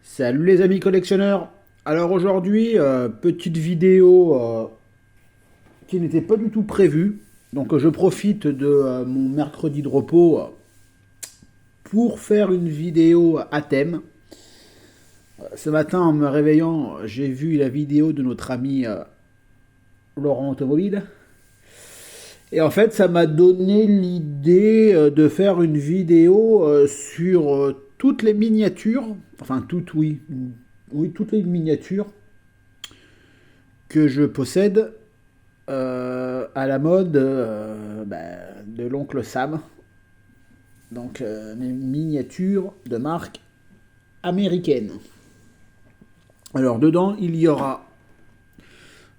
Salut les amis collectionneurs. Alors aujourd'hui, petite vidéo qui n'était pas du tout prévue. Donc je profite de mon mercredi de repos pour faire une vidéo à thème. Ce matin en me réveillant, j'ai vu la vidéo de notre ami Laurent Automobile. Et en fait, ça m'a donné l'idée de faire une vidéo sur toutes les miniatures, enfin toutes oui, oui toutes les miniatures que je possède à la mode de l'oncle Sam. Donc mes miniatures de marque américaine. Alors dedans, il y aura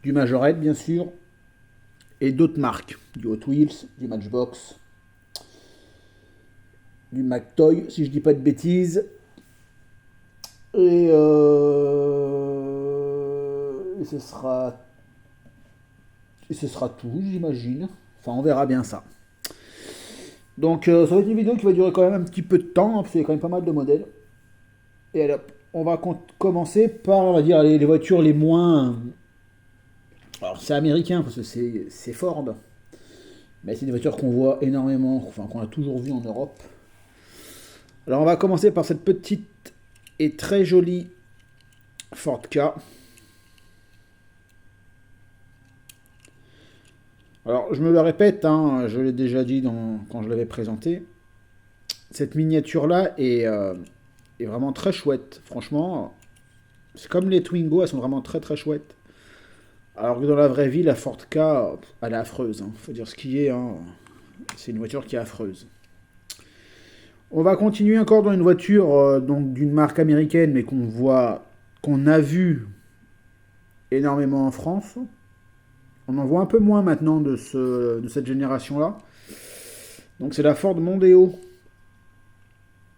du Majorette bien sûr et d'autres marques, du Hot Wheels, du Matchbox, du McToy si je dis pas de bêtises. Et ce sera tout, j'imagine. Enfin, on verra bien ça. Donc, ça va être une vidéo qui va durer quand même un petit peu de temps, hein, parce qu'il y a quand même pas mal de modèles. Et alors, on va commencer par, on va dire, les voitures les moins. Alors, c'est américain, parce que c'est Ford. Mais c'est des voitures qu'on voit énormément, enfin, qu'on a toujours vues en Europe. Alors, on va commencer par cette petite et très jolie Ford K. Alors, je me le répète, hein, je l'ai déjà dit quand je l'avais présenté. Cette miniature-là est vraiment très chouette. Franchement, c'est comme les Twingo, elles sont vraiment très très chouettes. Alors que dans la vraie vie, la Ford K, elle est affreuse. Faut dire ce qui est. C'est une voiture qui est affreuse. On va continuer encore dans une voiture donc d'une marque américaine, mais qu'on a vu énormément en France. On en voit un peu moins maintenant de cette génération-là. Donc c'est la Ford Mondeo.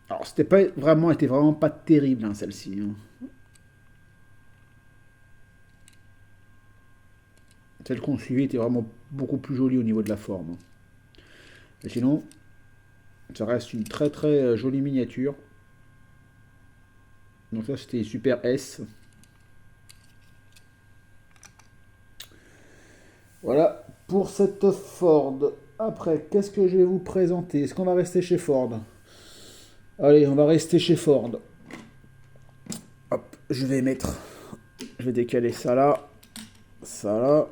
Alors était vraiment pas terrible, hein, celle-ci. Celle qu'on suivait était vraiment beaucoup plus jolie au niveau de la forme. Mais sinon, ça reste une très très jolie miniature. Donc ça c'était Super S. Voilà pour cette Ford. Après, qu'est-ce que je vais vous présenter? Est-ce qu'on va rester chez Ford? Allez, on va rester chez Ford. Hop, je vais décaler ça là. Ça là.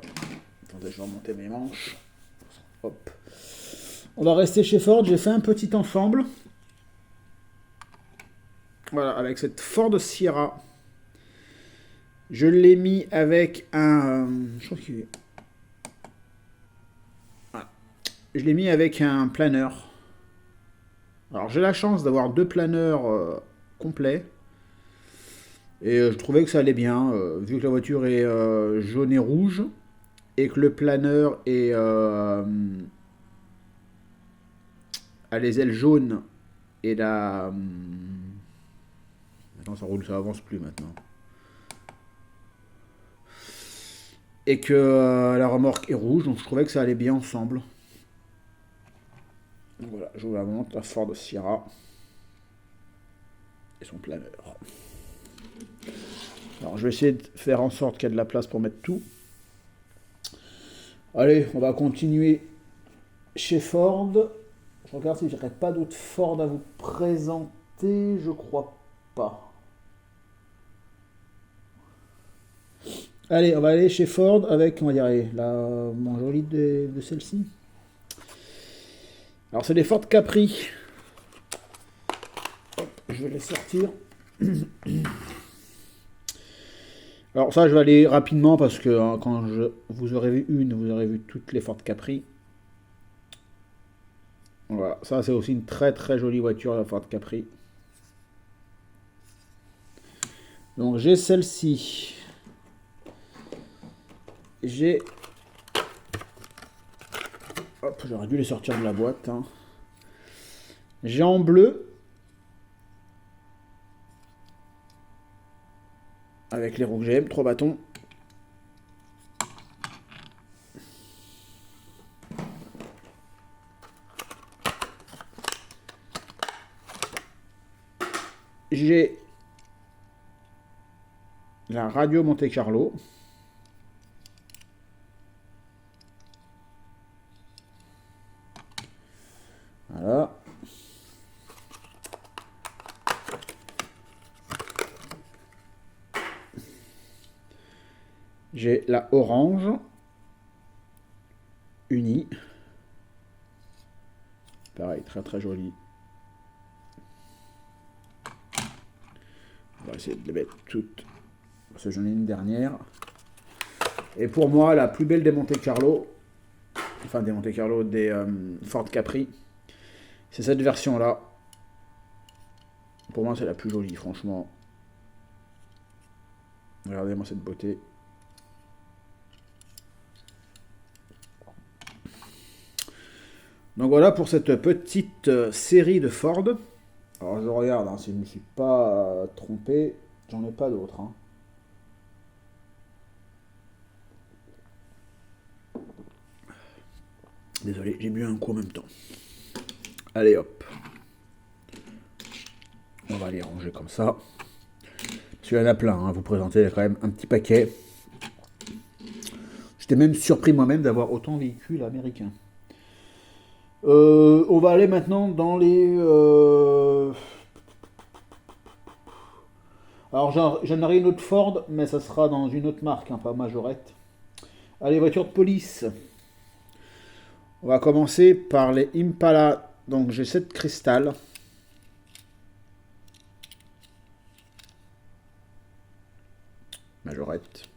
Attendez, je vais remonter mes manches. Hop. On va rester chez Ford. J'ai fait un petit ensemble. Voilà, avec cette Ford Sierra. Je l'ai mis avec un. Je crois qu'il est. Voilà. Je l'ai mis avec un planeur. Alors j'ai la chance d'avoir deux planeurs complets. Et je trouvais que ça allait bien, vu que la voiture est jaune et rouge, et que le planeur a les ailes jaunes et la. Attends, ça roule, ça avance plus maintenant. Et que la remorque est rouge, donc je trouvais que ça allait bien ensemble. Donc voilà, je vous la montre, la Ford Sierra et son planeur. Alors je vais essayer de faire en sorte qu'il y ait de la place pour mettre tout. Allez, on va continuer chez Ford. Je regarde si j'aurais pas d'autres Ford à vous présenter. Je crois pas. Allez, on va aller chez Ford avec, on va dire, la moins jolie de celle-ci. Alors, c'est des Ford Capri. Hop, je vais les sortir. Alors, ça, je vais aller rapidement parce que quand vous aurez vu une, vous aurez vu toutes les Ford Capri. Voilà, ça, c'est aussi une très très jolie voiture, la Ford Capri. Donc, j'ai celle-ci. J'ai. Hop, j'aurais dû les sortir de la boîte. J'ai en bleu. Avec les roues que j'aime, 3 bâtons. J'ai la radio Monte Carlo. Voilà. J'ai la orange unie. Pareil, très très jolie. On va essayer de les mettre toutes. Parce que j'en ai une dernière. Et pour moi, la plus belle des Monte Carlo, enfin des Monte Carlo, des Ford Capri, c'est cette version-là. Pour moi, c'est la plus jolie, franchement. Regardez-moi cette beauté. Donc voilà pour cette petite série de Ford. Alors je regarde, hein, si je ne me suis pas trompé, j'en ai pas d'autres. Hein. Désolé, j'ai bu un coup en même temps. Allez hop. On va les ranger comme ça. Parce qu'il y en a plein, hein, vous présentez quand même un petit paquet. J'étais même surpris moi-même d'avoir autant de véhicules américains. On va aller maintenant dans les... Alors j'en aurai une autre Ford, mais ça sera dans une autre marque, hein, pas Majorette. Allez, voiture de police. On va commencer par les Impala. Donc j'ai 7 cristal. Majorette.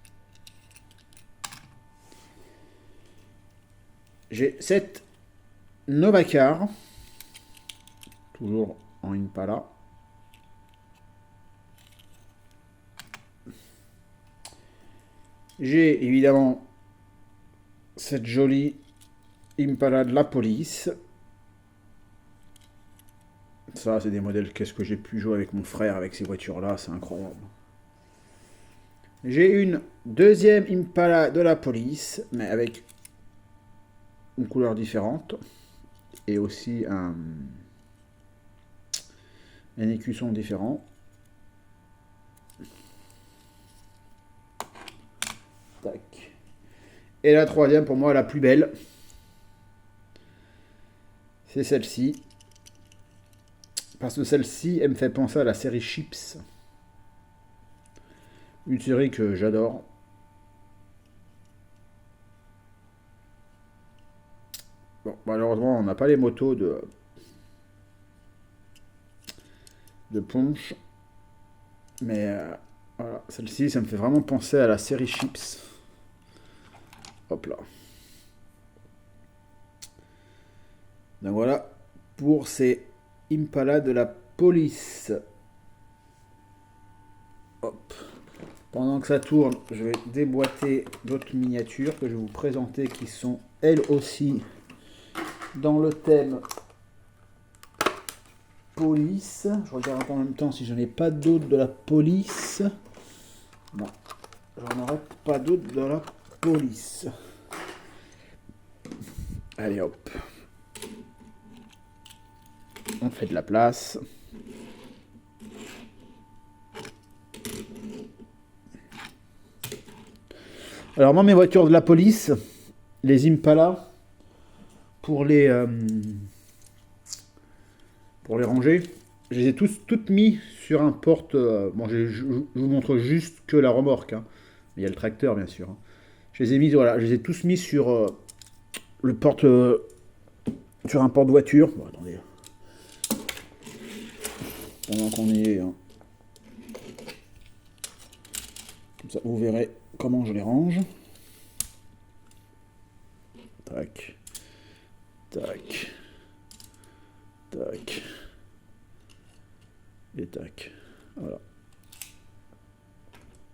J'ai 7 Novacar. Toujours en Impala. J'ai évidemment cette jolie Impala de la police. Ça, c'est des modèles qu'est-ce que j'ai pu jouer avec mon frère avec ces voitures-là, c'est incroyable. J'ai une deuxième Impala de la police, mais avec une couleur différente. Et aussi un écusson différent. Tac. Et la troisième, pour moi, la plus belle, c'est celle-ci. Parce que celle-ci, elle me fait penser à la série Chips. Une série que j'adore. Bon, malheureusement, on n'a pas les motos de Ponche. Mais voilà, celle-ci, ça me fait vraiment penser à la série Chips. Hop là. Donc voilà pour ces Impala de la police. Hop. Pendant que ça tourne, je vais déboîter d'autres miniatures que je vais vous présenter qui sont elles aussi dans le thème police. Je regarde en même temps si je n'ai pas d'autres de la police. Non, j'en aurai pas d'autres de la police. Allez hop. On fait de la place. Alors moi mes voitures de la police, les Impala, pour les ranger, je les ai toutes mis sur un porte. Bon, je vous montre juste que la remorque, hein. Il y a le tracteur bien sûr. Hein. Je les ai mis, voilà, je les ai tous mis sur le porte, sur un porte-voiture. Bon, attendez. Pendant qu'on y est, hein. Comme ça, vous verrez comment je les range. Tac, tac, tac, et tac. Voilà.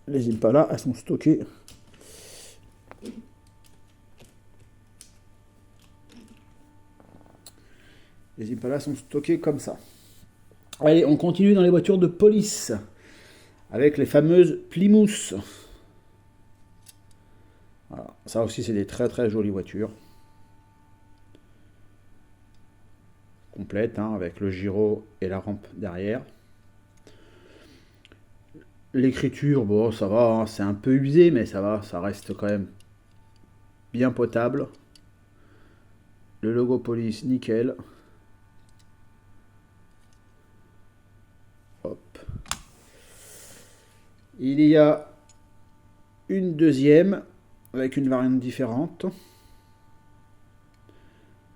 Les Impala, elles sont stockées. Les Impala sont stockées comme ça. Allez, on continue dans les voitures de police. Avec les fameuses Plymouth. Voilà. Ça aussi, c'est des très très jolies voitures. Complètes, hein, avec le gyro et la rampe derrière. L'écriture, bon, ça va, hein, c'est un peu usé, mais ça va, ça reste quand même bien potable. Le logo police, nickel. Hop. Il y a une deuxième avec une variante différente.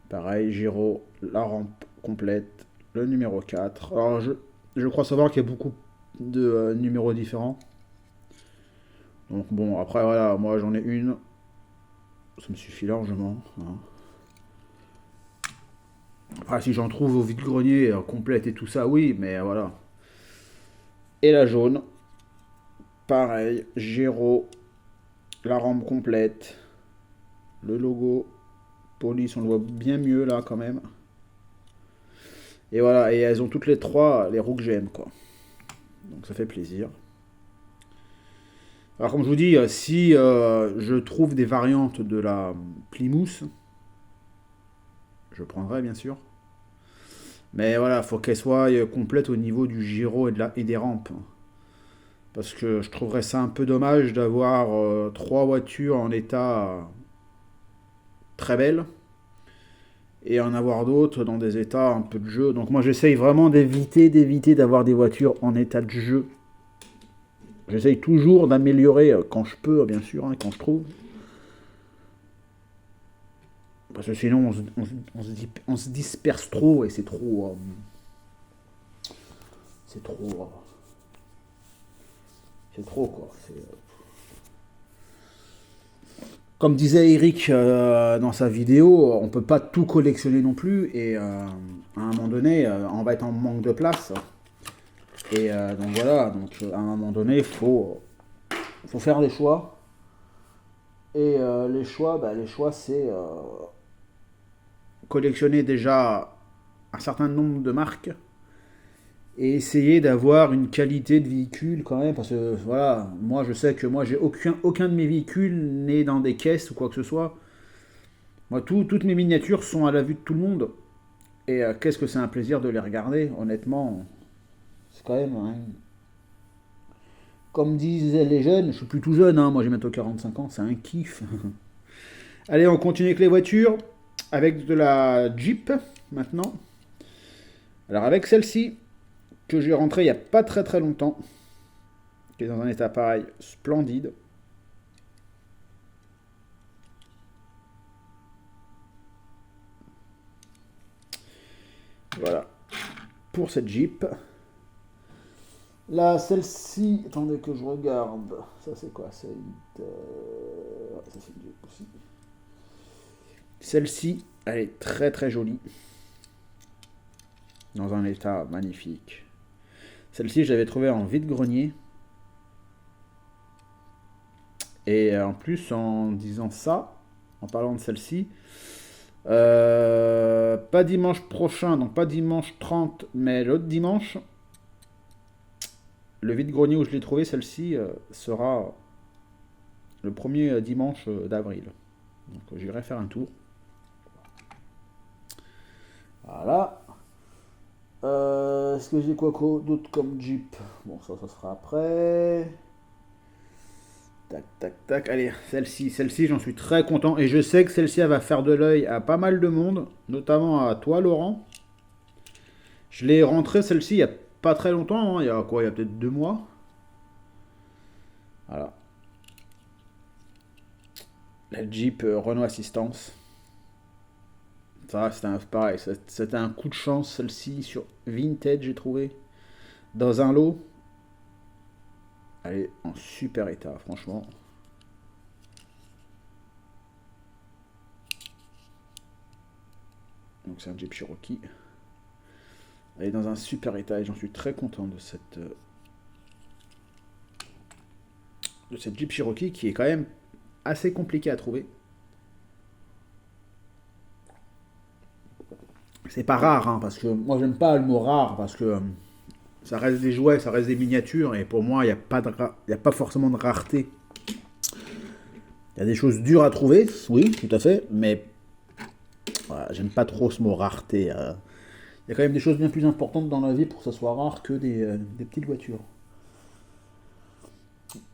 Pareil, Giro, la rampe complète, le numéro 4. Alors je crois savoir qu'il y a beaucoup de numéros différents. Donc bon, après voilà, moi j'en ai une. Ça me suffit largement. Hein. Après si j'en trouve au vide-grenier complète et tout ça, oui, mais voilà. Et la jaune. Pareil, Giro, la rampe complète, le logo police, on le voit bien mieux là quand même. Et voilà, et elles ont toutes les trois les roues que j'aime quoi. Donc ça fait plaisir. Alors comme je vous dis, si je trouve des variantes de la Plymouth, je prendrai bien sûr. Mais voilà, faut qu'elle soit complète au niveau du gyro et des rampes. Parce que je trouverais ça un peu dommage d'avoir trois voitures en état très belles et en avoir d'autres dans des états un peu de jeu. Donc moi j'essaye vraiment d'éviter d'avoir des voitures en état de jeu. J'essaye toujours d'améliorer quand je peux, bien sûr, hein, quand je trouve. Parce que sinon on se disperse trop et c'est trop... c'est trop... c'est trop quoi. Comme disait Eric dans sa vidéo, on peut pas tout collectionner non plus et à un moment donné, on va être en manque de place. Et donc voilà, donc à un moment donné, faut faire des choix. Et les choix, c'est collectionner déjà un certain nombre de marques et essayer d'avoir une qualité de véhicule quand même, parce que voilà, moi je sais que moi j'ai aucun de mes véhicules n'est dans des caisses ou quoi que ce soit. Moi toutes mes miniatures sont à la vue de tout le monde et qu'est-ce que c'est un plaisir de les regarder, honnêtement. C'est quand même hein, comme disaient les jeunes, je suis plus tout jeune, hein, moi j'ai bientôt 45 ans, c'est un kiff. Allez, on continue avec les voitures, avec de la Jeep maintenant. Alors avec celle-ci, que j'ai rentrée il n'y a pas très longtemps, qui est dans un état pareil, splendide. Voilà, pour cette Jeep. Là, celle-ci, attendez que je regarde. Ça, c'est quoi? Ça, c'est une Jeep aussi. Celle-ci, elle est très jolie. Dans un état magnifique. Celle-ci, je l'avais trouvée en vide-grenier. Et en plus, en disant ça, en parlant de celle-ci, pas dimanche prochain, donc pas dimanche 30, mais l'autre dimanche, le vide-grenier où je l'ai trouvé, celle-ci, sera le premier dimanche d'avril. Donc j'irai faire un tour. Voilà. Est-ce que j'ai quoi d'autre comme Jeep? Bon, ça sera après. Tac. Allez, celle-ci, j'en suis très content. Et je sais que celle-ci, elle va faire de l'œil à pas mal de monde, notamment à toi, Laurent. Je l'ai rentrée, celle-ci, il y a pas très longtemps. Hein. Il y a quoi? Il y a peut-être 2 mois. Voilà. La Jeep Renault Assistance. Ça, pareil, c'était un coup de chance, celle-ci, sur Vinted, j'ai trouvé. Dans un lot. Elle est en super état, franchement. Donc c'est un Jeep Cherokee. Elle est dans un super état et j'en suis très content de cette Jeep Cherokee qui est quand même assez compliqué à trouver. C'est pas rare, hein, parce que moi j'aime pas le mot rare, parce que ça reste des jouets, ça reste des miniatures, et pour moi il n'y a pas forcément de rareté. Il y a des choses dures à trouver, oui, tout à fait, mais voilà, j'aime pas trop ce mot rareté. Il y a quand même des choses bien plus importantes dans la vie pour que ça soit rare que des petites voitures.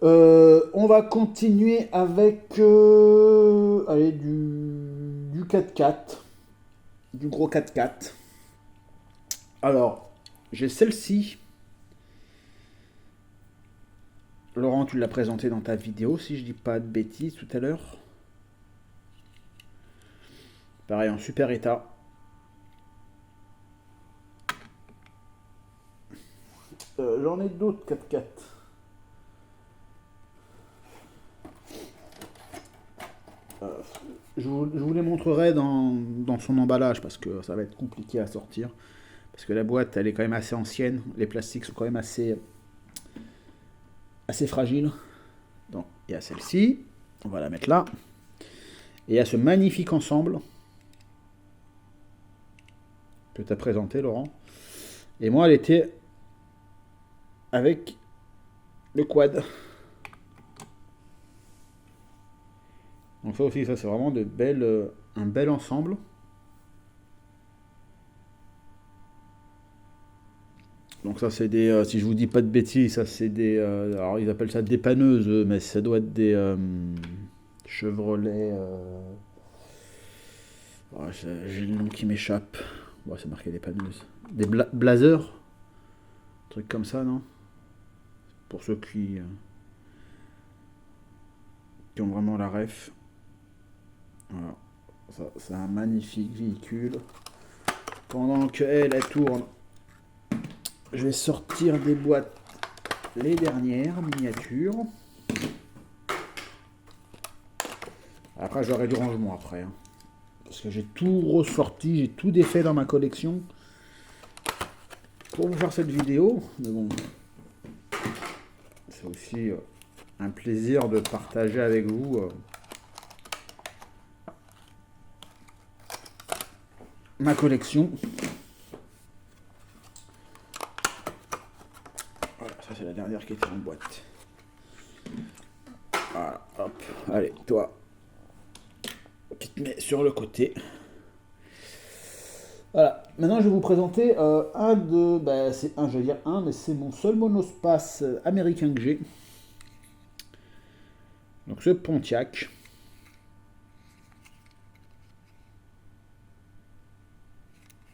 On va continuer avec allez, du 4x4, du gros 4x4. Alors, j'ai celle-ci. Laurent, tu l'as présenté dans ta vidéo, si je dis pas de bêtises tout à l'heure. Pareil, en super état. J'en ai d'autres 4x4. Je vous les montrerai dans son emballage parce que ça va être compliqué à sortir. Parce que la boîte, elle est quand même assez ancienne. Les plastiques sont quand même assez fragiles. Donc, il y a celle-ci. On va la mettre là. Et il y a ce magnifique ensemble que tu as présenté, Laurent. Et moi, elle était avec le quad. Donc ça aussi, ça c'est vraiment un bel ensemble. Donc ça c'est des, si je vous dis pas de bêtises, ça c'est des, alors ils appellent ça dépanneuses, mais ça doit être des Chevrolet. Oh, j'ai le nom qui m'échappe. Bon, c'est marqué dépanneuse. Des Blazers, truc comme ça, non? Pour ceux qui ont vraiment la ref. Voilà. Ça, c'est un magnifique véhicule. Pendant qu'elle tourne, je vais sortir des boîtes les dernières miniatures. Après, j'aurai du rangement après. Hein. Parce que j'ai tout ressorti, j'ai tout défait dans ma collection. Pour vous faire cette vidéo. Mais bon, c'est aussi un plaisir de partager avec vous ma collection. Voilà, ça c'est la dernière qui était en boîte. Voilà, hop, allez, toi, tu te mets sur le côté. Voilà, maintenant je vais vous présenter je vais dire un, mais c'est mon seul monospace américain que j'ai. Donc ce Pontiac.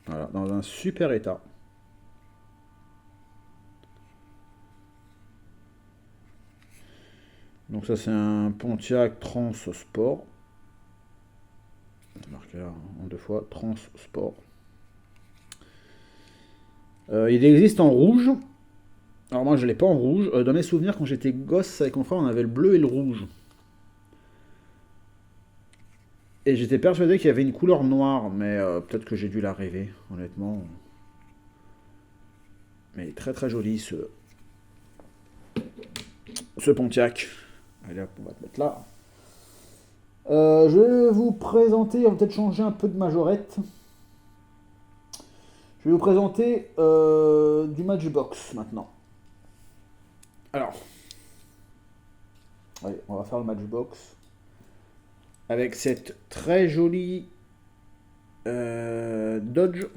Voilà, dans un super état. Donc ça c'est un Pontiac Trans Sport. Marqué là en 2 fois, Trans Sport. Il existe en rouge. Alors moi je l'ai pas en rouge. Dans mes souvenirs quand j'étais gosse avec mon frère on avait le bleu et le rouge. Et j'étais persuadé qu'il y avait une couleur noire, mais peut-être que j'ai dû la rêver, honnêtement. Mais très très joli ce Pontiac. Allez hop, on va te mettre là. Je vais vous présenter, on va peut-être changer un peu de majorette. Je vais vous présenter du Matchbox maintenant. Alors, allez, on va faire le Matchbox avec cette très jolie Dodge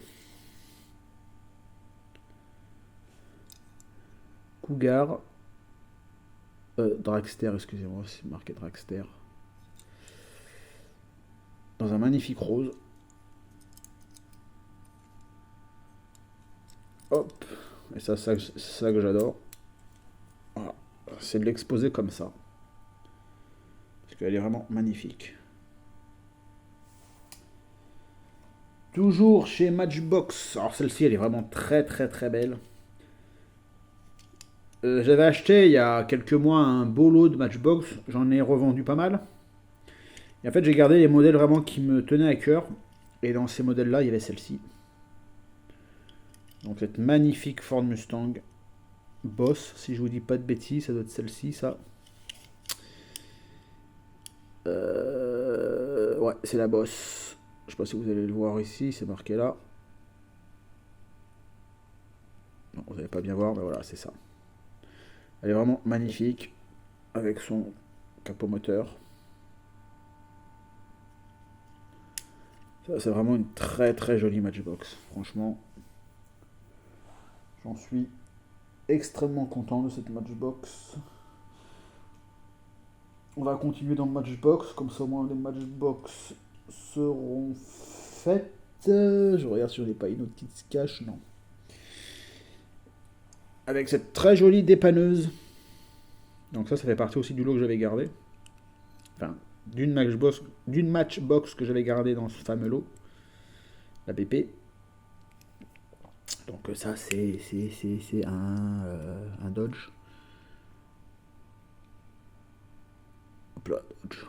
Cougar Dragster, excusez-moi, c'est marqué Dragster. Dans un magnifique rose. Hop, et ça c'est ça que j'adore. Voilà. C'est de l'exposer comme ça. Parce qu'elle est vraiment magnifique. Toujours chez Matchbox. Alors celle-ci elle est vraiment très très très belle. J'avais acheté il y a quelques mois un beau lot de Matchbox. J'en ai revendu pas mal. Et en fait j'ai gardé les modèles vraiment qui me tenaient à cœur. Et dans ces modèles là il y avait celle-ci. Donc cette magnifique Ford Mustang Boss, si je vous dis pas de bêtises, ça doit être celle-ci, ça. Ouais, c'est la Boss. Je sais pas si vous allez le voir ici, c'est marqué là. Non, vous n'allez pas bien voir, mais voilà, c'est ça. Elle est vraiment magnifique, avec son capot moteur. Ça, c'est vraiment une très très jolie Matchbox, franchement. J'en suis extrêmement content de cette Matchbox. On va continuer dans le Matchbox, comme ça au moins les Matchbox seront faites. Je regarde si on n'est pas une autre qui se cache, non. Avec cette très jolie dépanneuse. Donc ça fait partie aussi du lot que j'avais gardé. Enfin, d'une matchbox que j'avais gardé dans ce fameux lot. La BP. Donc ça c'est un Dodge. Hop là, Dodge.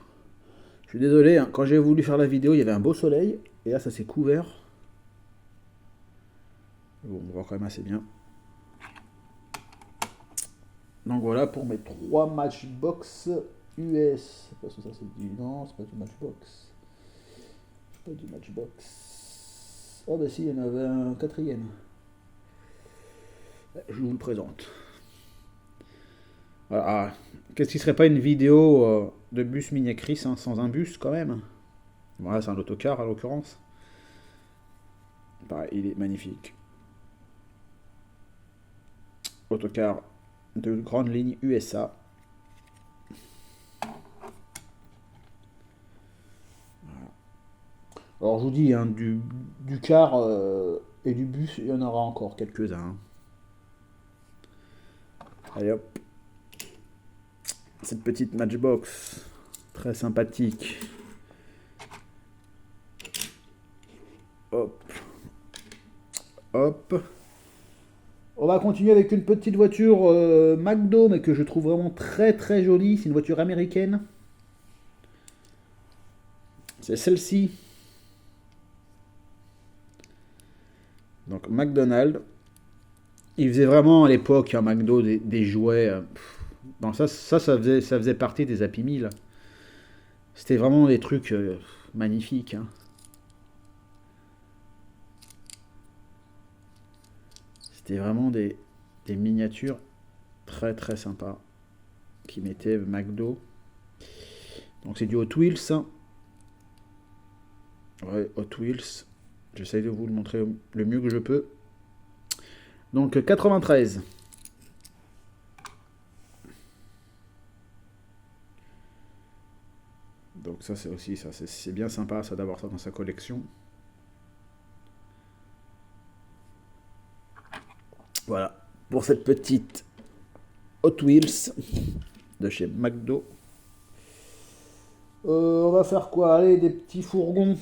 Je suis désolé, hein, quand j'ai voulu faire la vidéo, il y avait un beau soleil. Et là ça s'est couvert. Bon, on voit quand même assez bien. Donc voilà pour mes 3 matchbox US. Parce que ça c'est du. Non, c'est pas du matchbox. C'est pas du matchbox. Oh bah si, il y en avait un quatrième. Je vous le présente. Voilà. Qu'est-ce qui serait pas une vidéo de bus Mini Chris hein, sans un bus quand même. Voilà, c'est un autocar à l'occurrence. Pareil, il est magnifique. Autocar de grande ligne USA. Voilà. Alors je vous dis, hein, du car et du bus, il y en aura encore quelques-uns. Hein. Allez hop. Cette petite matchbox, très sympathique. Hop. Hop. On va continuer avec une petite voiture McDo, mais que je trouve vraiment très très jolie. C'est une voiture américaine. C'est celle-ci. Donc McDonald's. Il faisait vraiment à l'époque, un McDo, des jouets. Bon, ça faisait partie des Happy Meal. C'était vraiment des trucs magnifiques. Hein. C'était vraiment des miniatures très très sympas qui mettaient McDo. Donc c'est du Hot Wheels. Hein. Ouais, Hot Wheels. J'essaye de vous le montrer le mieux que je peux. Donc 93. Donc ça c'est aussi ça, c'est bien sympa ça d'avoir ça dans sa collection. Voilà, pour cette petite Hot Wheels de chez McDo. On va faire quoi? Allez, des petits fourgons.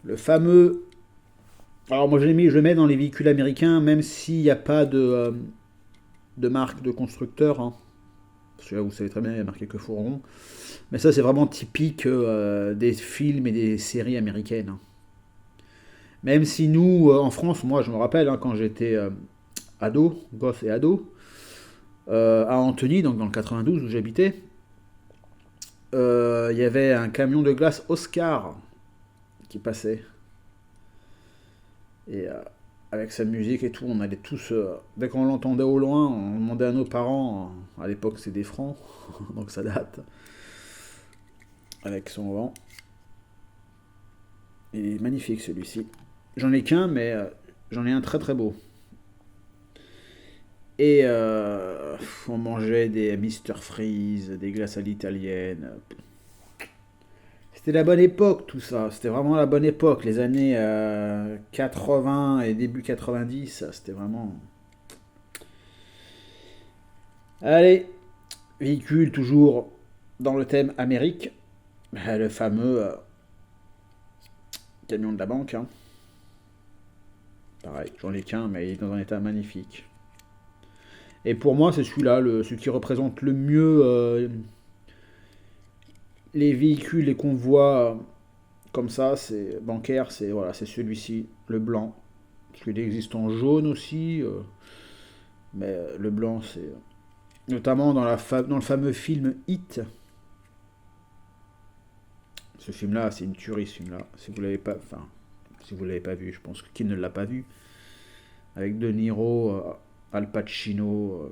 Le fameux... Alors moi je le mets dans les véhicules américains, même s'il n'y a pas de marque de constructeur. Hein. Parce que là vous savez très bien, il y a marqué que fourgon. Mais ça c'est vraiment typique des films et des séries américaines. Hein. Même si nous, en France, moi je me rappelle hein, quand j'étais ado, gosse et ado, à Antony, donc dans le 92 où j'habitais, il y avait un camion de glace Oscar qui passait. Et avec sa musique et tout, on allait tous, dès qu'on l'entendait au loin, on demandait à nos parents, à l'époque c'est des francs, donc ça date, avec son vent. Il est magnifique celui-ci. J'en ai qu'un, mais j'en ai un très très beau. Et on mangeait des Mr Freeze, des glaces à l'italienne. C'était la bonne époque tout ça, c'était vraiment la bonne époque, les années 80 et début 90, c'était vraiment... Allez, véhicule toujours dans le thème Amérique, le fameux camion de la banque. Hein. Pareil, j'en ai qu'un, mais il est dans un état magnifique. Et pour moi, c'est celui-là, celui qui représente le mieux les véhicules, les convois comme ça, c'est bancaire, c'est voilà, c'est celui-ci, le blanc. Parce qu'il existe en jaune aussi, mais le blanc, c'est notamment dans le fameux film Hit. Ce film-là, c'est une tuerie, ce film-là. Si vous l'avez pas, enfin, si vous l'avez pas vu, je pense que qui ne l'a pas vu, avec De Niro, Al Pacino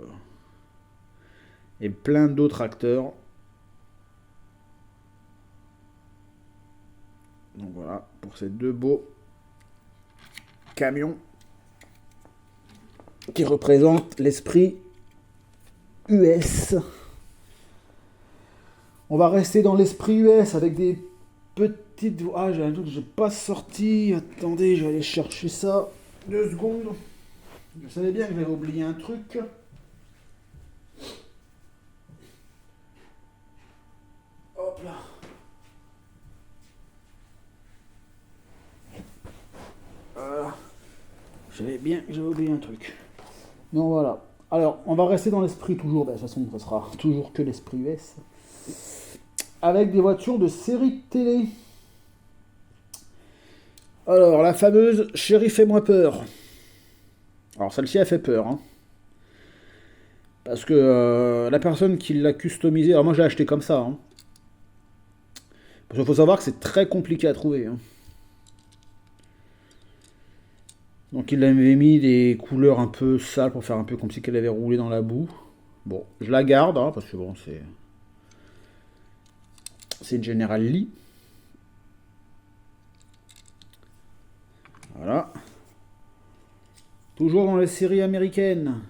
et plein d'autres acteurs. Donc voilà, pour ces deux beaux camions qui représentent l'esprit US. On va rester dans l'esprit US avec des petites... Ah, j'ai un doute, j'ai pas sorti. Attendez, je vais aller chercher ça. 2 secondes. Je savais bien que j'avais oublié un truc. Hop là. Voilà. J'avais bien que j'avais oublié un truc. Donc voilà. Alors, on va rester dans l'esprit toujours. De toute façon, ça sera toujours que l'esprit US. Avec des voitures de série télé. Alors, la fameuse Chérie, fais-moi peur. Alors, celle-ci, elle fait peur. Hein. Parce que la personne qui l'a customisée... Alors, moi, j'ai acheté comme ça. Hein. Parce qu'il faut savoir que c'est très compliqué à trouver. Hein. Donc, il avait mis des couleurs un peu sales pour faire un peu comme si elle avait roulé dans la boue. Bon, je la garde, hein, parce que bon, c'est une General Lee. Voilà. Toujours dans les séries américaines.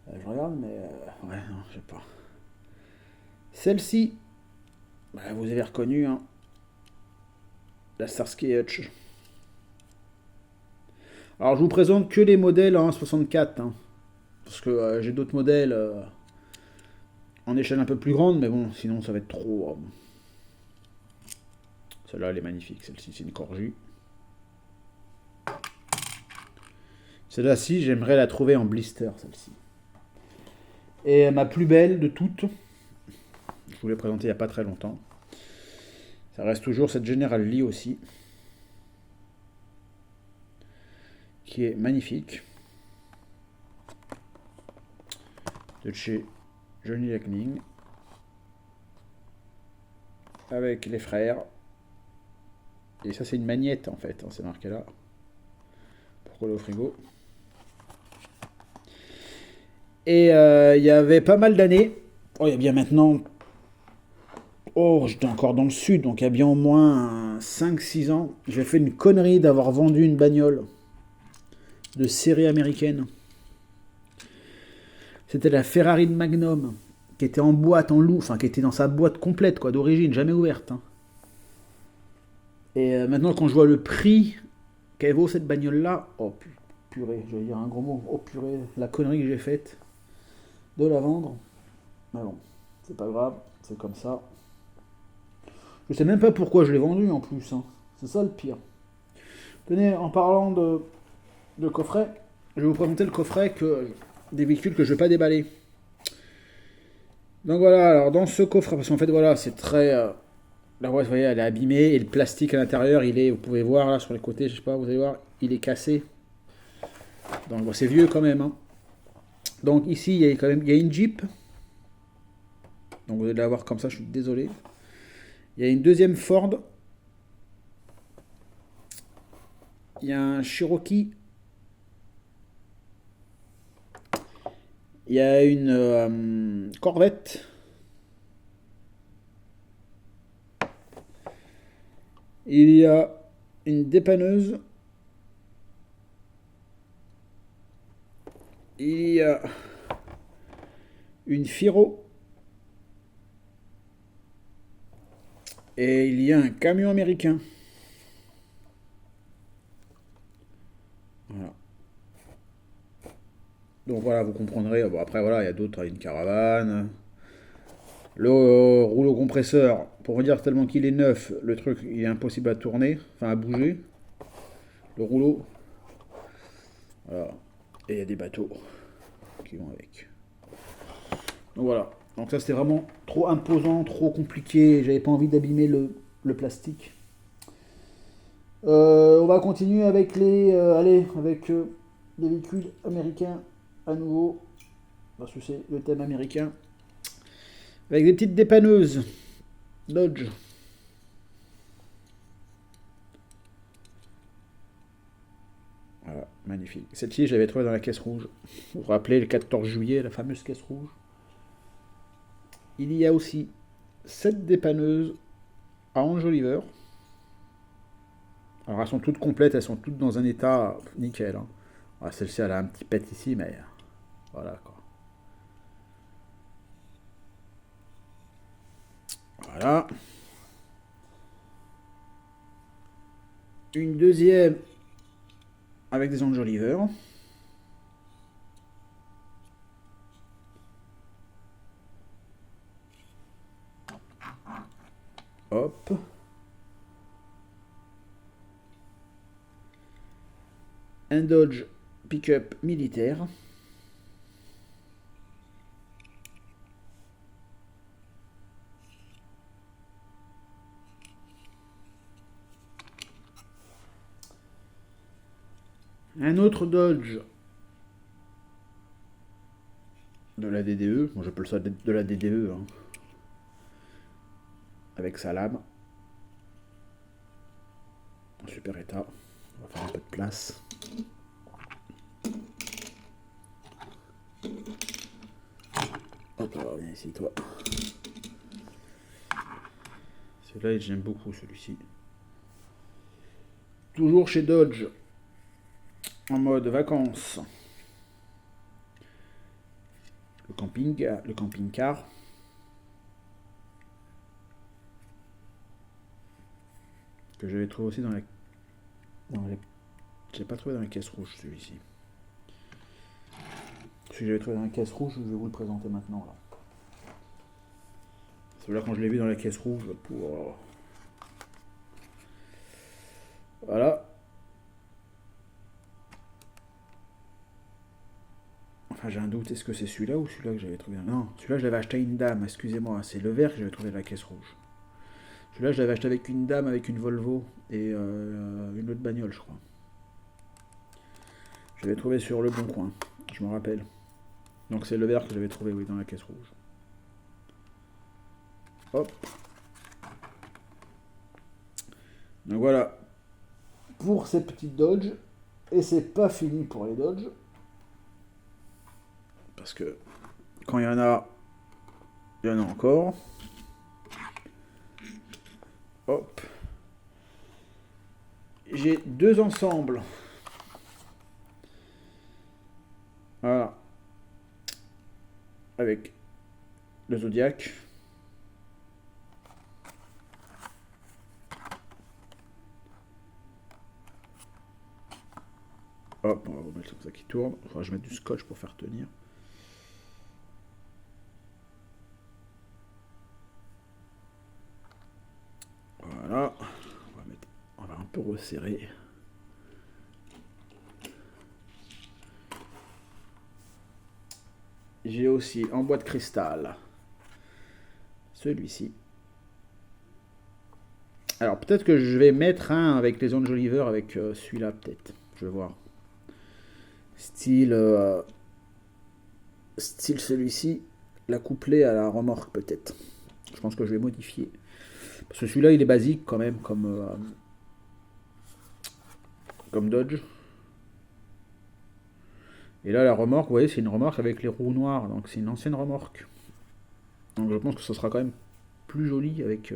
Je regarde, mais... ouais, non, je sais pas. Celle-ci, bah, vous avez reconnu, hein. La Starsky Hutch. Alors, je vous présente que les modèles en 64. Hein, parce que j'ai d'autres modèles en échelle un peu plus grande, mais bon, sinon ça va être trop... Celle-là, elle est magnifique. Celle-ci, c'est une Corgi. Celle-là-ci, j'aimerais la trouver en blister, celle-ci. Et ma plus belle de toutes, je vous l'ai présentée il n'y a pas très longtemps. Ça reste toujours cette General Lee aussi. Qui est magnifique. De chez Johnny Lackning. Avec les frères. Et ça, c'est une magnette en fait. Hein, c'est marqué là. Pour coller au frigo. Et il y avait pas mal d'années. Oh, il y a bien maintenant. Oh, j'étais encore dans le sud. Donc il y a bien au moins 5-6 ans. J'ai fait une connerie d'avoir vendu une bagnole de série américaine. C'était la Ferrari de Magnum. Qui était en boîte, en loup. Enfin, qui était dans sa boîte complète, quoi, d'origine. Jamais ouverte. Hein. Et maintenant, quand je vois le prix qu'elle vaut cette bagnole-là. Oh, purée, je vais dire un gros mot. Oh, purée, la connerie que j'ai faite de la vendre. Mais bon, c'est pas grave, c'est comme ça. Je sais même pas pourquoi je l'ai vendue en plus. Hein. C'est ça le pire. Tenez, en parlant de coffret, je vais vous présenter le coffret des véhicules que je ne vais pas déballer. Donc voilà, alors dans ce coffret, parce qu'en fait voilà, c'est très... la voie, vous voyez, elle est abîmée et le plastique à l'intérieur, vous pouvez voir là sur les côtés, je sais pas, vous allez voir, il est cassé. Donc bon, c'est vieux quand même. Hein. Donc ici, il y a une Jeep. Donc vous allez la voir comme ça, je suis désolé. Il y a une deuxième Ford. Il y a un Cherokee. Il y a une Corvette. Il y a une dépanneuse. Il y a une Firo. Et il y a un camion américain. Voilà. Donc voilà, vous comprendrez. Bon, après, voilà, il y a d'autres, une caravane. Le rouleau compresseur, pour vous dire tellement qu'il est neuf, le truc, il est impossible à tourner, enfin à bouger. Le rouleau. Voilà. Et il y a des bateaux qui vont avec. Donc voilà. Donc ça, c'était vraiment trop imposant, trop compliqué. J'avais pas envie d'abîmer le plastique. On va continuer avec les véhicules américains à nouveau. Parce que c'est le thème américain. Avec des petites dépanneuses. Dodge. Voilà, magnifique. Celle-ci, je l'avais trouvée dans la caisse rouge. Vous vous rappelez, le 14 juillet, la fameuse caisse rouge. Il y a aussi cette dépanneuse à Angeliver. Alors, elles sont toutes complètes, elles sont toutes dans un état nickel. Hein. Voilà, celle-ci, elle a un petit pet ici, mais voilà quoi. Voilà. Une deuxième avec des enjoliveurs. Hop. Un Dodge pick-up militaire. Un autre Dodge de la DDE. Bon, j'appelle ça de la DDE. Hein. Avec sa lame. En super état. On va faire un peu de place. Hop là, viens ici, toi. Celui-là, j'aime beaucoup, celui-ci. Toujours chez Dodge. En mode vacances. Le camping-car. Que j'avais trouvé aussi dans les... J'ai pas trouvé dans la caisse rouge, celui-ci. Celui que j'avais trouvé dans la caisse rouge, je vais vous le présenter maintenant, là. Celui-là, quand je l'ai vu dans la caisse rouge, pour... Voilà. Enfin, j'ai un doute, est-ce que c'est celui-là ou celui-là que j'avais trouvé? Non, celui-là, je l'avais acheté à une dame, excusez-moi, c'est le vert que j'avais trouvé dans la caisse rouge. Celui-là, je l'avais acheté avec une dame, avec une Volvo et une autre bagnole, je crois. Je l'avais trouvé sur Le Bon Coin, je me rappelle. Donc c'est le vert que j'avais trouvé, oui, dans la caisse rouge. Hop. Donc voilà. Pour ces petites Dodge. Et c'est pas fini pour les Dodge. Parce que quand il y en a encore. Hop. J'ai deux ensembles. Voilà. Avec le Zodiac. Hop, on va remettre comme ça qui tourne. Il faudra que je mette du scotch pour faire tenir. Voilà. On va un peu resserrer. J'ai aussi en bois de cristal celui-ci. Alors peut-être que je vais mettre un avec les enjoliveurs avec celui-là peut-être. Je vais voir. Style celui-ci, la couplée à la remorque peut-être. Je pense que je vais modifier. Parce que celui-là il est basique quand même comme Dodge. Et là la remorque, vous voyez, c'est une remorque avec les roues noires, donc c'est une ancienne remorque. Donc je pense que ce sera quand même plus joli avec